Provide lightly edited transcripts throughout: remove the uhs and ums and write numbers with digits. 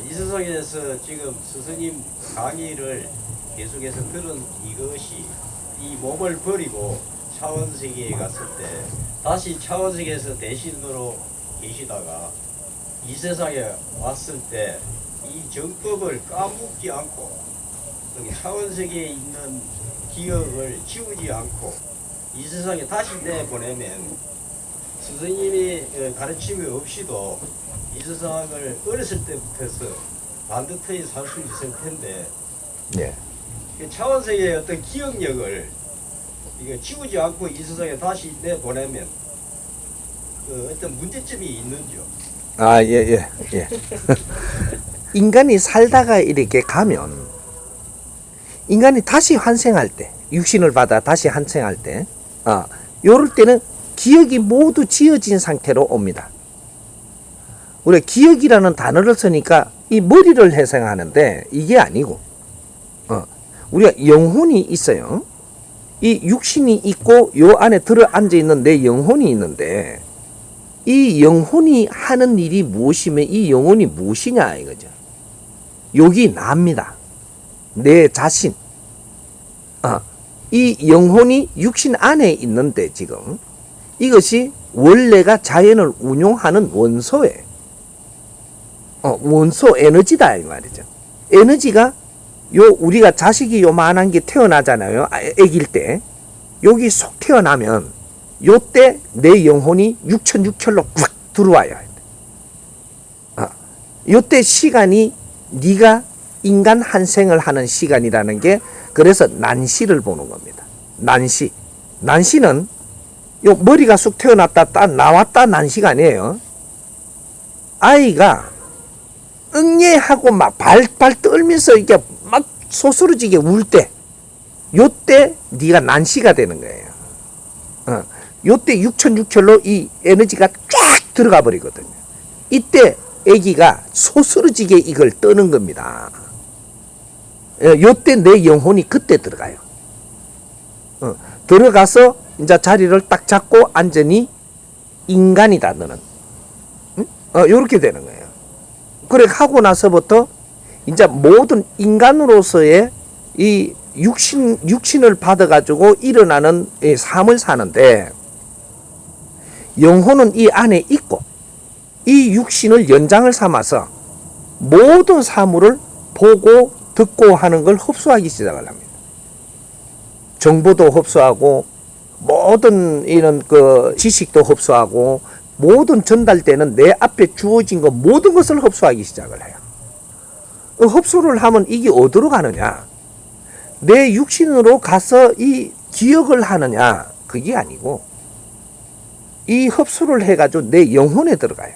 이 세상에서 지금 스승님 강의를 계속해서 들은 이것이 이 몸을 버리고 차원세계에 갔을 때 다시 차원세계에서 대신으로 계시다가 이 세상에 왔을 때 이 정법을 까먹지 않고 여기 차원세계에 있는 기억을 지우지 않고 이 세상에 다시 내보내면 스승님이 가르침이 없이도 이 세상을 어렸을 때부터 해서 반듯하게 살 수 있을 텐데 네. 차원세계의 어떤 기억력을 이거 지우지 않고 이 세상에 다시 내보내면 어떤 문제점이 있는지요? 아, 예. 인간이 살다가 이렇게 가면 인간이 다시 환생할 때, 육신을 받아 다시 환생할 때, 요럴 때는 기억이 모두 지어진 상태로 옵니다. 우리가 기억이라는 단어를 쓰니까 이 머리를 해석하는데 이게 아니고, 우리가 영혼이 있어요. 이 육신이 있고 요 안에 들어 앉아 있는 내 영혼이 있는데 이 영혼이 하는 일이 무엇이면 이 영혼이 무엇이냐 이거죠. 여기 납니다. 내 자신. 이 영혼이 육신 안에 있는데 지금 이것이 원래가 자연을 운용하는 원소에 원소 에너지다 이 말이죠. 에너지가 우리가 자식이 요만한 게 태어나잖아요. 아기일 때 여기 속 태어나면 요때 내 영혼이 6,600로 꽉 들어와요. 요때 시간이 네가 인간 한생을 하는 시간이라는 게 그래서 난시를 보는 겁니다. 난시는 요 머리가 쑥 태어났다 딱 나왔다 난시가 아니에요. 아이가 응애하고 막 발발 떨면서 이게 막 소스러지게 울 때 요때 네가 난시가 되는 거예요. 요때 6,600로 이 에너지가 쫙 들어가 버리거든요. 이때 아기가 소스러지게 이걸 떠는 겁니다. 요때 내 영혼이 그때 들어가요. 들어가서 이제 자리를 딱 잡고 완전히 인간이다 너는. 요렇게 되는 거예요. 그래 하고 나서부터 이제 모든 인간으로서의 이 육신을 받아가지고 일어나는 이 삶을 사는데 영혼은 이 안에 있고 이 육신을 연장을 삼아서 모든 사물을 보고 듣고 하는 걸 흡수하기 시작을 합니다. 정보도 흡수하고 모든 이런 그 지식도 흡수하고 모든 전달되는 내 앞에 주어진 것 모든 것을 흡수하기 시작을 해요. 흡수를 하면 이게 어디로 가느냐? 내 육신으로 가서 이 기억을 하느냐? 그게 아니고 이 흡수를 해가지고 내 영혼에 들어가요.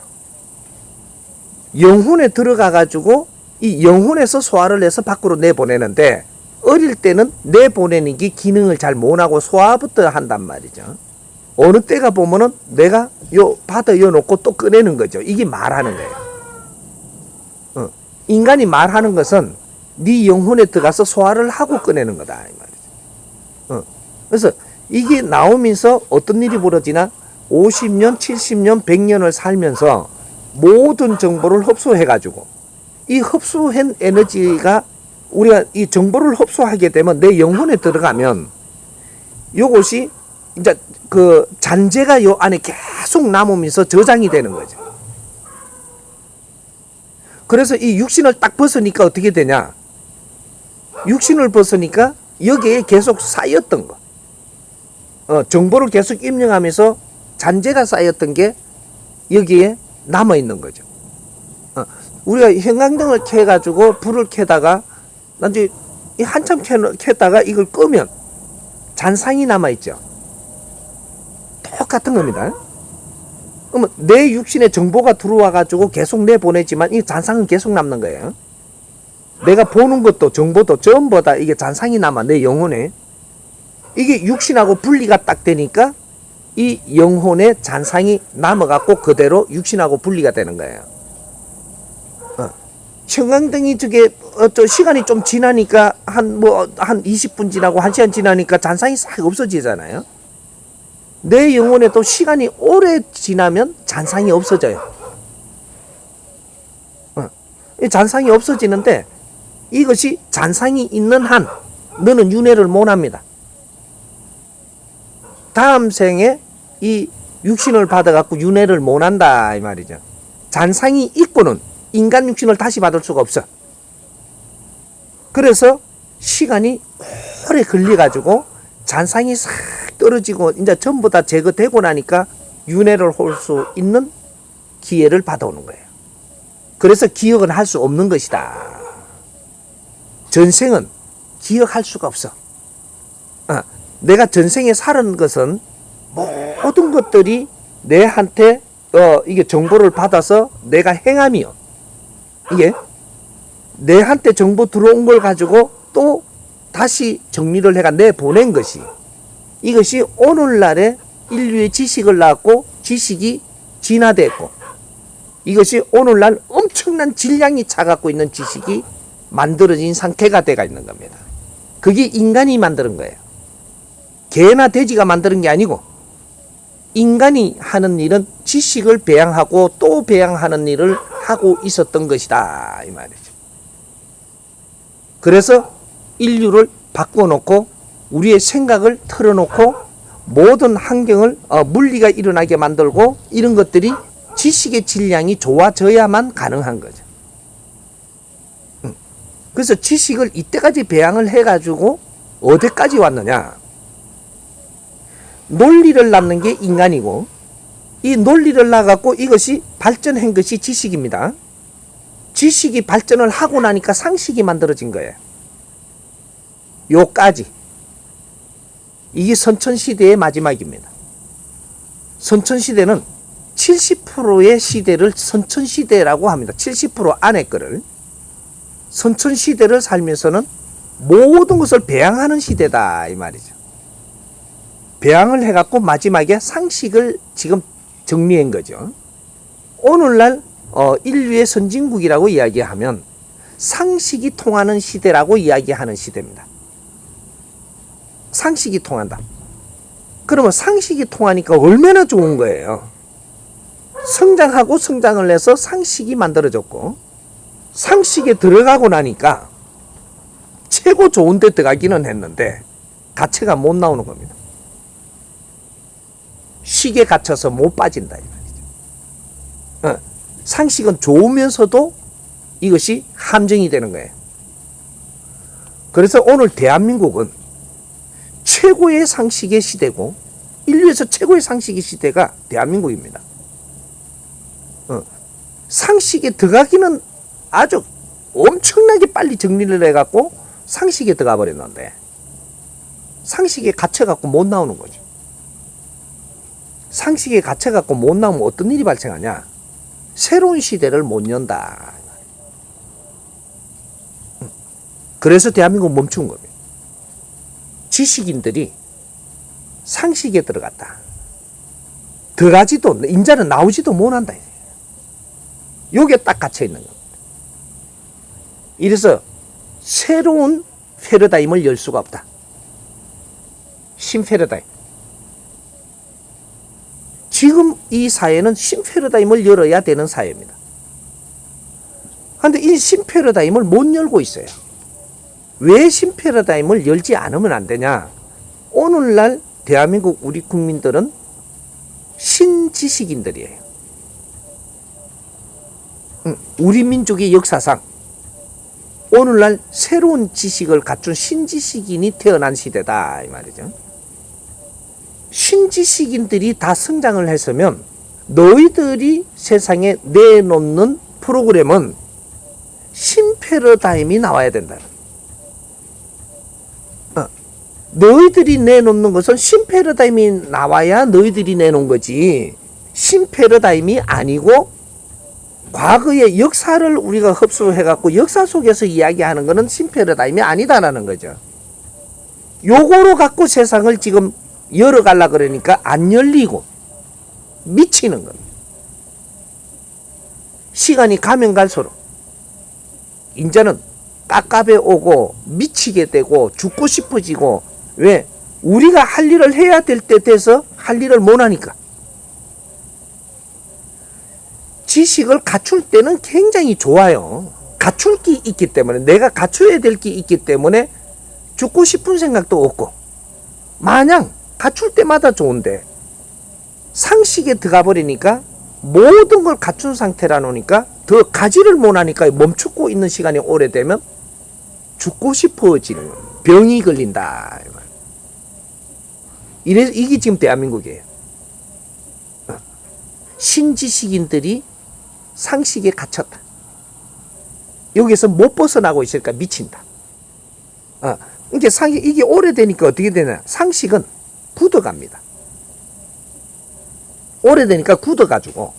영혼에 들어가가지고 이 영혼에서 소화를 해서 밖으로 내보내는데 어릴 때는 내보내는 게 기능을 잘 못하고 소화부터 한단 말이죠. 어느 때가 보면은 내가 받아 놓고 또 꺼내는 거죠. 이게 말하는 거예요. 인간이 말하는 것은 네 영혼에 들어가서 소화를 하고 꺼내는 거다 이 말이죠. 그래서 이게 나오면서 어떤 일이 벌어지나 50년, 70년, 100년을 살면서 모든 정보를 흡수해가지고 이 흡수한 에너지가 우리가 이 정보를 흡수하게 되면 내 영혼에 들어가면 요것이 이제 그 잔재가 요 안에 계속 남으면서 저장이 되는 거죠. 그래서 이 육신을 딱 벗으니까 어떻게 되냐? 육신을 벗으니까 여기에 계속 쌓였던 거. 정보를 계속 입력하면서 잔재가 쌓였던 게 여기에 남아있는 거죠. 우리가 형광등을 켜가지고 불을 켜다가 나중에 한참 켰다가 이걸 끄면 잔상이 남아있죠. 똑같은 겁니다. 그러면 내 육신에 정보가 들어와가지고 계속 내보내지만 이 잔상은 계속 남는 거예요. 내가 보는 것도 정보도 전부 다 이게 잔상이 남아 내 영혼에. 이게 육신하고 분리가 딱 되니까 이 영혼의 잔상이 남아갖고 그대로 육신하고 분리가 되는 거예요. 형광등이 저게 시간이 좀 지나니까 한 20분 지나고 1시간 지나니까 잔상이 싹 없어지잖아요. 내 영혼에도 시간이 오래 지나면 잔상이 없어져요. 이 잔상이 없어지는데 이것이 잔상이 있는 한 너는 윤회를 못합니다. 다음 생에 이 육신을 받아갖고 윤회를 못한다 이 말이죠. 잔상이 있고는 인간 육신을 다시 받을 수가 없어. 그래서 시간이 오래 걸려가지고 잔상이 싹 떨어지고 이제 전부 다 제거되고 나니까 윤회를 할 수 있는 기회를 받아오는 거예요. 그래서 기억은 할 수 없는 것이다. 전생은 기억할 수가 없어. 내가 전생에 살은 것은 모든 것들이 내한테 이게 정보를 받아서 내가 행함이요. 이게 내한테 정보 들어온 걸 가지고 또 다시 정리를 해가 내보낸 것이 이것이 오늘날의 인류의 지식을 낳았고 지식이 진화됐고 이것이 오늘날 엄청난 질량이 차갖고 있는 지식이 만들어진 상태가 돼가 있는 겁니다. 그게 인간이 만드는 거예요. 개나 돼지가 만드는 게 아니고 인간이 하는 일은 지식을 배양하고 또 배양하는 일을 하고 있었던 것이다 이 말이죠. 그래서 인류를 바꿔놓고 우리의 생각을 틀어놓고 모든 환경을 물리가 일어나게 만들고 이런 것들이 지식의 질량이 좋아져야만 가능한 거죠. 그래서 지식을 이때까지 배양을 해가지고 어디까지 왔느냐. 논리를 낳는 게 인간이고 이 논리를 낳아갖고 이것이 발전한 것이 지식입니다. 지식이 발전을 하고 나니까 상식이 만들어진 거예요. 요까지. 이게 선천시대의 마지막입니다. 선천시대는 70%의 시대를 선천시대라고 합니다. 70% 안에 거를. 선천시대를 살면서는 모든 것을 배양하는 시대다 이 말이죠. 배양을 해갖고 마지막에 상식을 지금 정리한 거죠. 오늘날 인류의 선진국이라고 이야기하면 상식이 통하는 시대라고 이야기하는 시대입니다. 상식이 통한다. 그러면 상식이 통하니까 얼마나 좋은 거예요. 성장하고 성장을 해서 상식이 만들어졌고 상식에 들어가고 나니까 최고 좋은 데 들어가기는 했는데 가치가 못 나오는 겁니다. 식에 갇혀서 못 빠진다 이 말이죠. 상식은 좋으면서도 이것이 함정이 되는 거예요. 그래서 오늘 대한민국은 최고의 상식의 시대고 인류에서 최고의 상식의 시대가 대한민국입니다. 상식에 들어가기는 아주 엄청나게 빨리 정리를 해갖고 상식에 들어가 버렸는데 상식에 갇혀갖고 못 나오는 거죠. 상식에 갇혀갖고 못 나오면 어떤 일이 발생하냐. 새로운 시대를 못 연다. 그래서 대한민국은 멈춘 겁니다. 지식인들이 상식에 들어갔다. 들어가지도 인자는 나오지도 못한다. 요게 딱 갇혀 있는 겁니다. 이래서 새로운 패러다임을 열 수가 없다. 신패러다임. 지금 이 사회는 신패러다임을 열어야 되는 사회입니다. 그런데 이 신패러다임을 못 열고 있어요. 왜 신패러다임을 열지 않으면 안 되냐? 오늘날 대한민국 우리 국민들은 신지식인들이에요. 우리 민족의 역사상 오늘날 새로운 지식을 갖춘 신지식인이 태어난 시대다 이 말이죠. 신지식인들이 다 성장을 했으면 너희들이 세상에 내놓는 프로그램은 신패러다임이 나와야 된다. 너희들이 내놓는 것은 신패러다임이 나와야 너희들이 내놓은 거지 신패러다임이 아니고 과거의 역사를 우리가 흡수해갖고 역사 속에서 이야기하는 것은 신패러다임이 아니다라는 거죠. 요거로 갖고 세상을 지금 열어가려고 그러니까 안 열리고 미치는 겁니다. 시간이 가면 갈수록 이제는 깝깝해 오고 미치게 되고 죽고 싶어지고 왜? 우리가 할 일을 해야 될 때 돼서 할 일을 못 하니까. 지식을 갖출 때는 굉장히 좋아요. 갖출 게 있기 때문에, 내가 갖춰야 될 게 있기 때문에 죽고 싶은 생각도 없고, 마냥 갖출 때마다 좋은데 상식에 들어가 버리니까 모든 걸 갖춘 상태라 놓으니까 더 가지를 못하니까 멈추고 있는 시간이 오래되면 죽고 싶어지는 거예요. 병이 걸린다. 이래서 이게 지금 대한민국이에요. 신지식인들이 상식에 갇혔다. 여기서 못 벗어나고 있으니까 미친다. 이게 상식, 이게 오래되니까 어떻게 되냐? 상식은 굳어갑니다. 오래되니까 굳어가지고,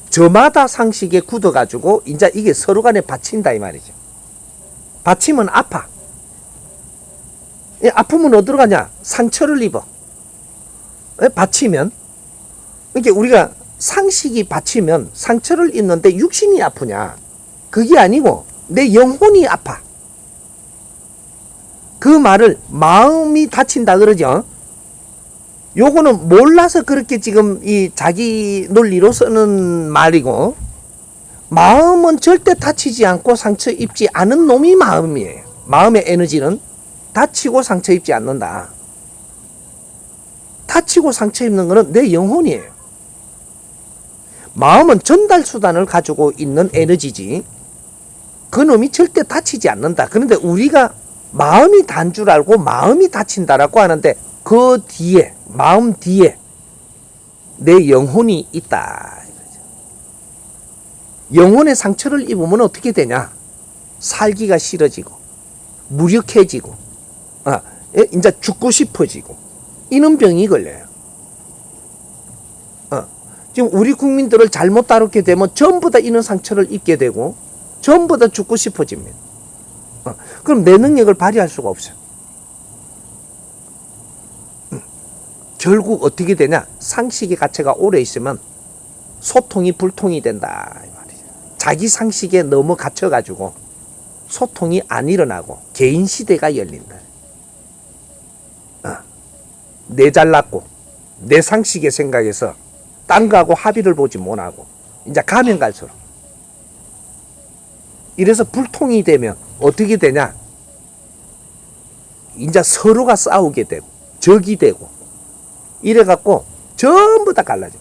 저마다 상식에 굳어가지고, 이제 이게 서로 간에 받친다, 이 말이죠. 받치면 아파. 아프면 어디로 가냐? 상처를 입어. 받치면, 이게 우리가 상식이 받치면 상처를 입는데 육신이 아프냐? 그게 아니고, 내 영혼이 아파. 그 말을 마음이 다친다 그러죠. 요거는 몰라서 그렇게 지금 이 자기 논리로 쓰는 말이고, 마음은 절대 다치지 않고 상처 입지 않은 놈이 마음이에요. 마음의 에너지는 다치고 상처 입지 않는다. 다치고 상처 입는 거는 내 영혼이에요. 마음은 전달 수단을 가지고 있는 에너지지, 그 놈이 절대 다치지 않는다. 그런데 우리가 마음이 단 줄 알고 마음이 다친다라고 하는데, 그 뒤에, 마음 뒤에 내 영혼이 있다. 영혼의 상처를 입으면 어떻게 되냐? 살기가 싫어지고, 무력해지고, 이제 죽고 싶어지고, 이런 병이 걸려요. 지금 우리 국민들을 잘못 다루게 되면 전부 다 이런 상처를 입게 되고, 전부 다 죽고 싶어집니다. 그럼 내 능력을 발휘할 수가 없어요. 결국 어떻게 되냐? 상식의 가치가 오래 있으면 소통이 불통이 된다. 자기 상식에 너무 갇혀가지고 소통이 안 일어나고 개인 시대가 열린다. 내 잘났고 내 상식의 생각에서 딴 거하고 합의를 보지 못하고 이제 가면 갈수록, 이래서 불통이 되면 어떻게 되냐? 이제 서로가 싸우게 되고 적이 되고 이래갖고 전부 다 갈라져.